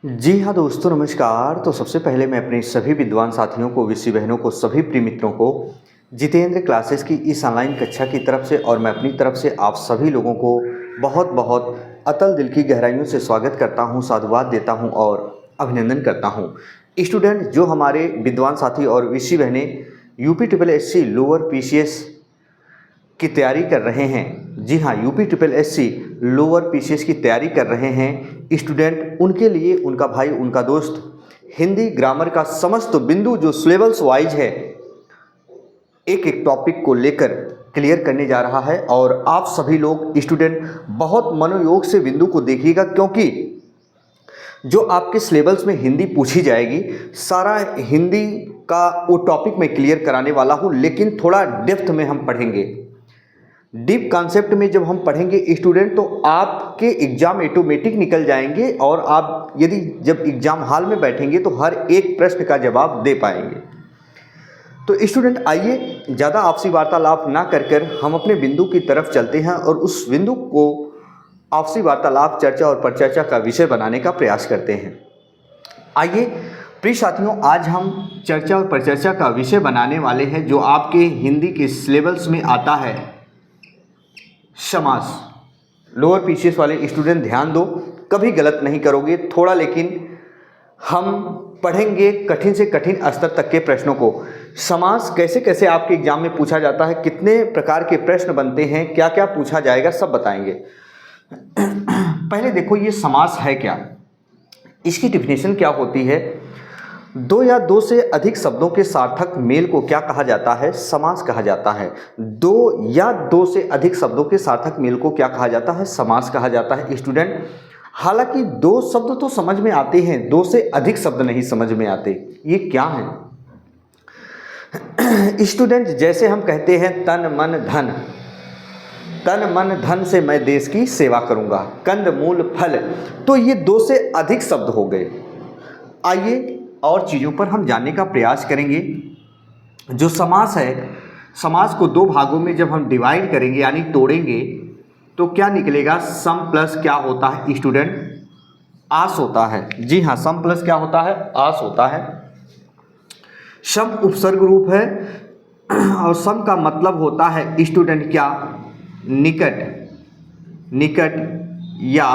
जी हाँ दोस्तों, नमस्कार। तो सबसे पहले मैं अपने सभी विद्वान साथियों को, विषी बहनों को, सभी प्रिय मित्रों को जितेंद्र क्लासेस की इस ऑनलाइन कक्षा की तरफ से और मैं अपनी तरफ से आप सभी लोगों को बहुत बहुत अतल दिल की गहराइयों से स्वागत करता हूँ, साधुवाद देता हूँ और अभिनंदन करता हूँ। स्टूडेंट जो हमारे विद्वान साथी और विषी बहनें UP triple SC lower PCS की तैयारी कर रहे हैं, जी हाँ, UP triple SC lower PCS की तैयारी कर रहे हैं स्टूडेंट, उनके लिए उनका भाई, उनका दोस्त हिंदी ग्रामर का समस्त बिंदु जो सिलेबस वाइज है, एक एक टॉपिक को लेकर क्लियर करने जा रहा है। और आप सभी लोग स्टूडेंट बहुत मनोयोग से बिंदु को देखिएगा, क्योंकि जो आपके सिलेबस में हिंदी पूछी जाएगी, सारा हिंदी का वो टॉपिक मैं क्लियर कराने वाला हूँ, लेकिन थोड़ा डेप्थ में हम पढ़ेंगे। डीप कॉन्सेप्ट में जब हम पढ़ेंगे स्टूडेंट, तो आपके एग्ज़ाम ऑटोमेटिक निकल जाएंगे और आप यदि जब एग्ज़ाम हॉल में बैठेंगे तो हर एक प्रश्न का जवाब दे पाएंगे। तो स्टूडेंट आइए, ज़्यादा आपसी वार्तालाप ना कर हम अपने बिंदु की तरफ चलते हैं और उस बिंदु को आपसी वार्तालाप, चर्चा और परिचर्चा का विषय बनाने का प्रयास करते हैं। आइए प्रिय साथियों, आज हम चर्चा और परिचर्चा का विषय बनाने वाले हैं जो आपके हिंदी के सिलेबस में आता है, समास। लोअर पीसीएस वाले स्टूडेंट ध्यान दो, कभी गलत नहीं करोगे थोड़ा, लेकिन हम पढ़ेंगे कठिन से कठिन स्तर तक के प्रश्नों को। समास कैसे कैसे आपके एग्जाम में पूछा जाता है, कितने प्रकार के प्रश्न बनते हैं, क्या क्या पूछा जाएगा, सब बताएंगे। पहले देखो, ये समास है क्या, इसकी डिफिनेशन क्या होती है। दो या दो से अधिक शब्दों के सार्थक मेल को क्या कहा जाता है, समास कहा जाता है। दो या दो से अधिक शब्दों के सार्थक मेल को क्या कहा जाता है, समास कहा जाता है स्टूडेंट। हालांकि दो शब्द तो समझ में आते हैं, दो से अधिक शब्द नहीं समझ में आते। ये क्या है स्टूडेंट, जैसे हम कहते हैं तन मन धन, तन मन धन से मैं देश की सेवा करूंगा, कंद मूल फल, तो ये दो से अधिक शब्द हो गए। आइए और चीज़ों पर हम जानने का प्रयास करेंगे। जो समास है, समास को दो भागों में जब हम डिवाइड करेंगे यानी तोड़ेंगे, तो क्या निकलेगा, सम प्लस क्या होता है स्टूडेंट, आस होता है। जी हाँ, सम प्लस क्या होता है, आस होता है। सम उपसर्ग रूप है और सम का मतलब होता है स्टूडेंट क्या, निकट, निकट या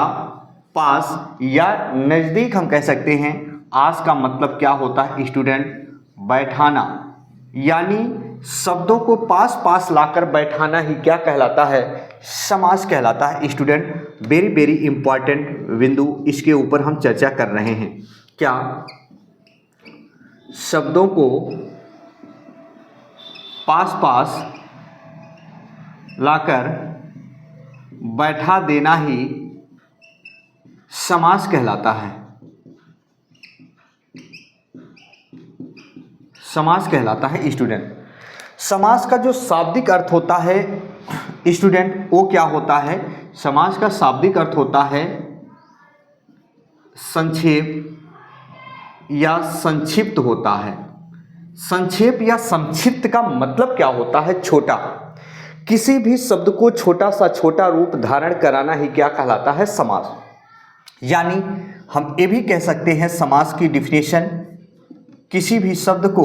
पास या नज़दीक हम कह सकते हैं। आस का मतलब क्या होता है स्टूडेंट, बैठाना, यानी शब्दों को पास पास लाकर बैठाना ही क्या कहलाता है, समास कहलाता है स्टूडेंट। वेरी वेरी इंपॉर्टेंट बिंदु, इसके ऊपर हम चर्चा कर रहे हैं। क्या शब्दों को पास पास लाकर बैठा देना ही समास कहलाता है, समास कहलाता है स्टूडेंट। समास का जो शाब्दिक अर्थ होता है स्टूडेंट, वो क्या होता है, समास का शाब्दिक अर्थ होता है संक्षेप या संक्षिप्त होता है। संक्षेप या संक्षिप्त का मतलब क्या होता है, छोटा। किसी भी शब्द को छोटा सा छोटा रूप धारण कराना ही क्या कहलाता है, समास। यानी हम ये भी कह सकते हैं समास की डिफिनेशन, किसी भी शब्द को,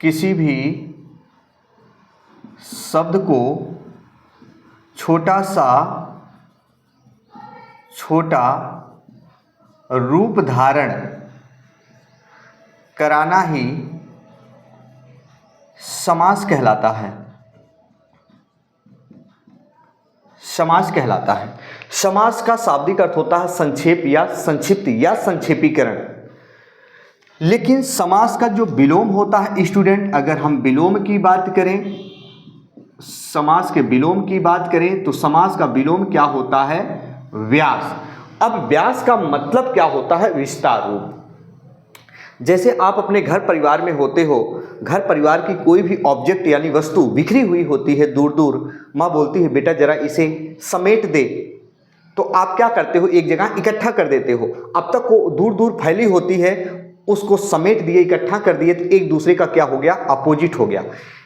किसी भी शब्द को छोटा सा छोटा रूप धारण कराना ही समास कहलाता है, समास कहलाता है। समास का शाब्दिक अर्थ होता है संक्षेप या संक्षिप्त या संक्षेपीकरण। लेकिन समास का जो विलोम होता है स्टूडेंट, अगर हम विलोम की बात करें, समास के विलोम की बात करें, तो समास का विलोम क्या होता है, व्यास। अब व्यास का मतलब क्या होता है, विस्तार रूप। जैसे आप अपने घर परिवार में होते हो, घर परिवार की कोई भी ऑब्जेक्ट यानी वस्तु बिखरी हुई होती है दूर दूर, माँ बोलती है बेटा जरा इसे समेट दे, तो आप क्या करते हो, एक जगह इकट्ठा कर देते हो। अब तक वो दूर दूर फैली होती है, उसको समेट दिए, इकट्ठा कर दिए, तो एक दूसरे का क्या हो गया, अपोजिट हो गया।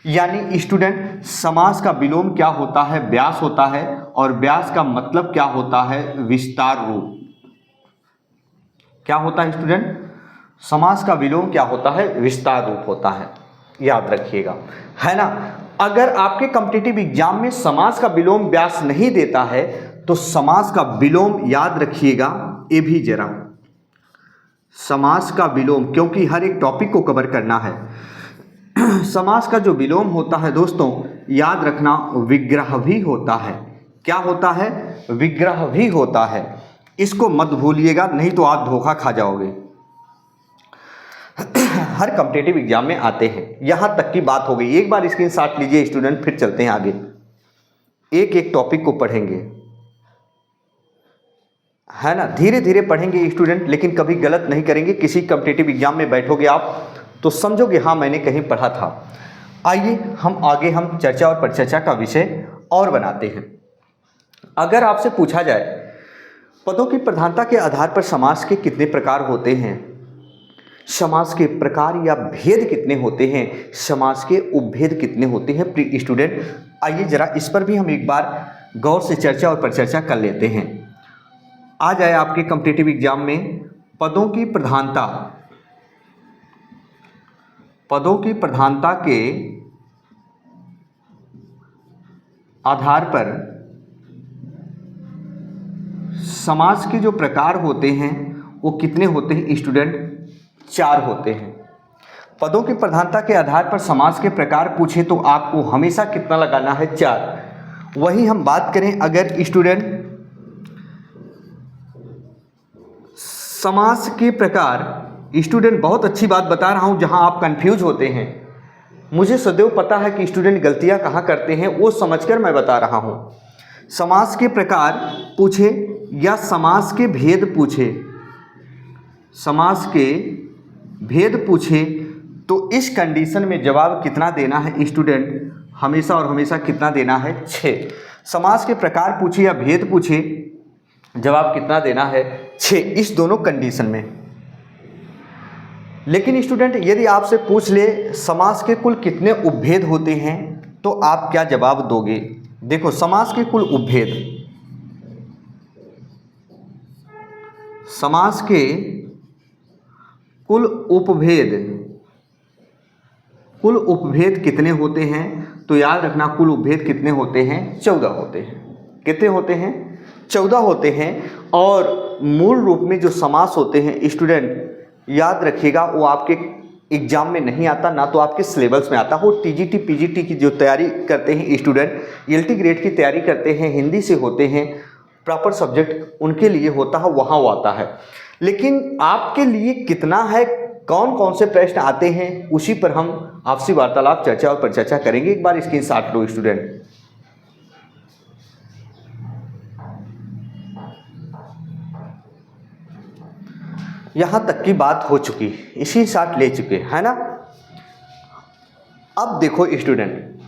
यानी स्टूडेंट, समास का विलोम क्या होता है, व्यास होता है, और व्यास का मतलब क्या होता है, विस्तार रूप। क्या होता है स्टूडेंट? समास का विलोम क्या होता है? विस्तार रूप होता है, याद रखिएगा, है ना। अगर आपके कॉम्पिटिटिव एग्जाम में समास का विलोम व्यास नहीं देता है तो समास का विलोम याद रखिएगा, ये भी जरा समास का विलोम, क्योंकि हर एक टॉपिक को कवर करना है। समास का जो विलोम होता है दोस्तों, याद रखना, विग्रह भी होता है। क्या होता है? विग्रह भी होता है। इसको मत भूलिएगा, नहीं तो आप धोखा खा जाओगे। हर कॉम्पिटिटिव एग्जाम में आते हैं। यहां तक की बात हो गई। एक बार स्क्रीनशॉट लीजिए स्टूडेंट, फिर चलते हैं आगे। एक एक टॉपिक को पढ़ेंगे, है ना, धीरे धीरे पढ़ेंगे स्टूडेंट, लेकिन कभी गलत नहीं करेंगे। किसी कॉम्पिटिटिव एग्जाम में बैठोगे आप तो समझोगे हाँ मैंने कहीं पढ़ा था। आइए हम आगे हम चर्चा और परिचर्चा का विषय और बनाते हैं। अगर आपसे पूछा जाए पदों की प्रधानता के आधार पर समास के कितने प्रकार होते हैं, समास के प्रकार या भेद कितने होते हैं, समास के उपभेद कितने होते हैं, प्रिय स्टूडेंट, आइए जरा इस पर भी हम एक बार गौर से चर्चा और परिचर्चा कर लेते हैं। आ जाए आपके कॉम्पिटिटिव एग्जाम में पदों की प्रधानता, पदों की प्रधानता के आधार पर समास के जो प्रकार होते हैं वो कितने होते हैं स्टूडेंट? 4 होते हैं। पदों की प्रधानता के आधार पर समास के प्रकार पूछे तो आपको हमेशा कितना लगाना है? 4। वही हम बात करें अगर स्टूडेंट समास के प्रकार, स्टूडेंट बहुत अच्छी बात बता रहा हूं जहां आप कंफ्यूज होते हैं। मुझे सदैव पता है कि स्टूडेंट गलतियां कहां करते हैं, वो समझकर मैं बता रहा हूं। समास के प्रकार पूछे या समास के भेद पूछे, समास के भेद पूछे तो इस कंडीशन में जवाब कितना देना है स्टूडेंट? हमेशा और हमेशा कितना देना है? 6। समास के प्रकार पूछे या भेद पूछे, जवाब कितना देना है? 6, इस दोनों कंडीशन में। लेकिन स्टूडेंट यदि आपसे पूछ ले समास के कुल कितने उपभेद होते हैं तो आप क्या जवाब दोगे? देखो, समास के कुल उपभेद, समास के कुल उपभेद, कुल उपभेद कितने होते हैं? तो याद रखना कुल उपभेद कितने होते हैं? 14 होते हैं। कितने होते हैं? 14 होते हैं। और मूल रूप में जो समास होते हैं स्टूडेंट याद रखिएगा, वो आपके एग्जाम में नहीं आता, ना तो आपके सिलेबस में आता। वो टीजीटी पीजीटी की जो तैयारी करते हैं स्टूडेंट, एलटी ग्रेड की तैयारी करते हैं, हिंदी से होते हैं, प्रॉपर सब्जेक्ट उनके लिए होता है, वहाँ वो आता है। लेकिन आपके लिए कितना है, कौन कौन से प्रश्न आते हैं, उसी पर हम आपसी वार्तालाप, चर्चा और परिचर्चा करेंगे। एक बार स्क्रीनशॉट लो स्टूडेंट। यहां तक की बात हो चुकी, इसी साथ ले चुके, है ना। अब देखो स्टूडेंट,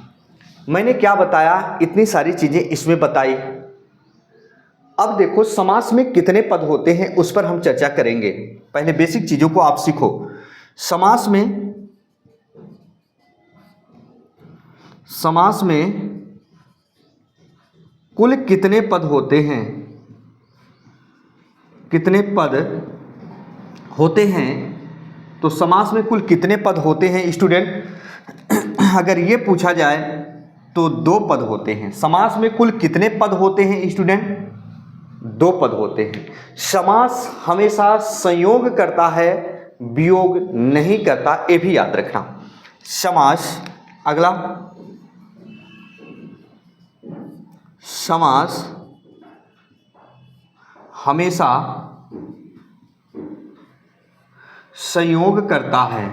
मैंने क्या बताया, इतनी सारी चीजें इसमें बताई। अब देखो समास में कितने पद होते हैं उस पर हम चर्चा करेंगे। पहले बेसिक चीजों को आप सीखो। समास में कुल कितने पद होते हैं, कितने पद होते हैं? तो समास में कुल कितने पद होते हैं स्टूडेंट? अगर ये पूछा जाए तो 2 पद होते हैं। समास में कुल कितने पद होते हैं स्टूडेंट? 2 पद होते हैं। समास हमेशा संयोग करता है, वियोग नहीं करता, ये भी याद रखना। समास, अगला, समास हमेशा संयोग करता है।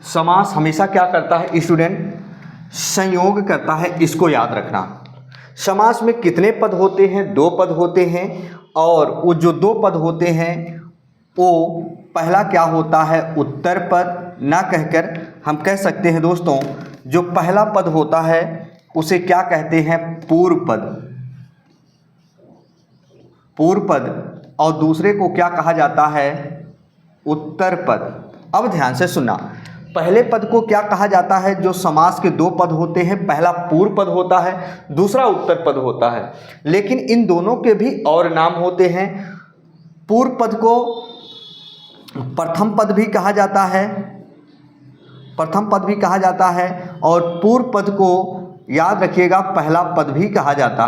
समास हमेशा क्या करता है स्टूडेंट? संयोग करता है, इसको याद रखना। समास में कितने पद होते हैं? 2 पद होते हैं। और वो जो 2 पद होते हैं वो पहला क्या होता है? उत्तर पद। ना कहकर हम कह सकते हैं दोस्तों, जो पहला पद होता है उसे क्या कहते हैं? पूर्व पद, पूर्व पद। और दूसरे को क्या कहा जाता है? उत्तर पद। अब ध्यान से सुनना, पहले पद को क्या कहा जाता है? जो समास के 2 पद होते हैं, पहला पूर्व पद होता है, दूसरा उत्तर पद होता है। लेकिन इन दोनों के भी और नाम होते हैं। पूर्व पद को प्रथम पद भी कहा जाता है, प्रथम पद भी कहा जाता है, और पूर्व पद को याद रखिएगा पहला पद भी कहा जाता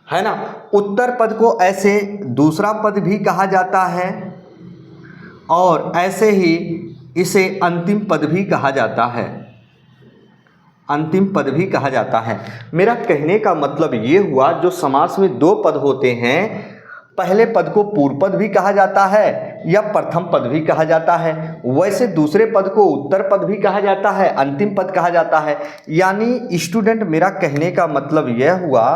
है ना। उत्तर पद को ऐसे दूसरा पद भी कहा जाता है, और ऐसे ही इसे अंतिम पद भी कहा जाता है, अंतिम पद भी कहा जाता है। मेरा कहने का मतलब ये हुआ, जो समास में दो पद होते हैं, पहले पद को पूर्व पद भी कहा जाता है या प्रथम पद भी कहा जाता है, वैसे दूसरे पद को उत्तर पद भी कहा जाता है, अंतिम पद कहा जाता है। यानी स्टूडेंट, मेरा कहने का मतलब यह हुआ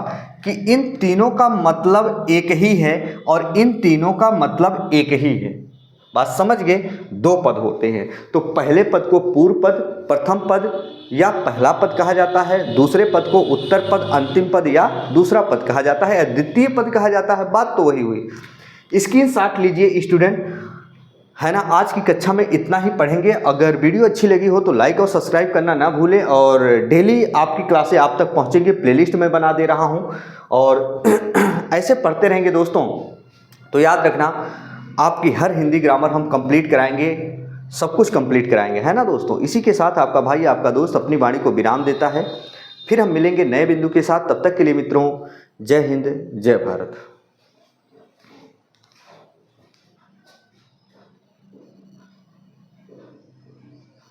कि इन तीनों का मतलब एक ही है और इन तीनों का मतलब एक ही है। बात समझ गए? दो पद होते हैं, तो पहले पद को पूर्व पद, प्रथम पद या पहला पद कहा जाता है, दूसरे पद को उत्तर पद, अंतिम पद या दूसरा पद कहा जाता है या द्वितीय पद कहा जाता है। बात तो वही हुई। स्क्रीनशॉट लीजिए स्टूडेंट, है ना। आज की कक्षा में इतना ही पढ़ेंगे। अगर वीडियो अच्छी लगी हो तो लाइक और सब्सक्राइब करना ना भूलें, और डेली आपकी क्लासें आप तक पहुंचेंगी, प्लेलिस्ट में बना दे रहा हूं, और ऐसे पढ़ते रहेंगे दोस्तों। तो याद रखना, आपकी हर हिंदी ग्रामर हम कंप्लीट कराएंगे, सब कुछ कंप्लीट कराएंगे, है ना दोस्तों। इसी के साथ आपका भाई, आपका दोस्त अपनी वाणी को विराम देता है। फिर हम मिलेंगे नए बिंदु के साथ। तब तक के लिए मित्रों, जय हिंद, जय भारत।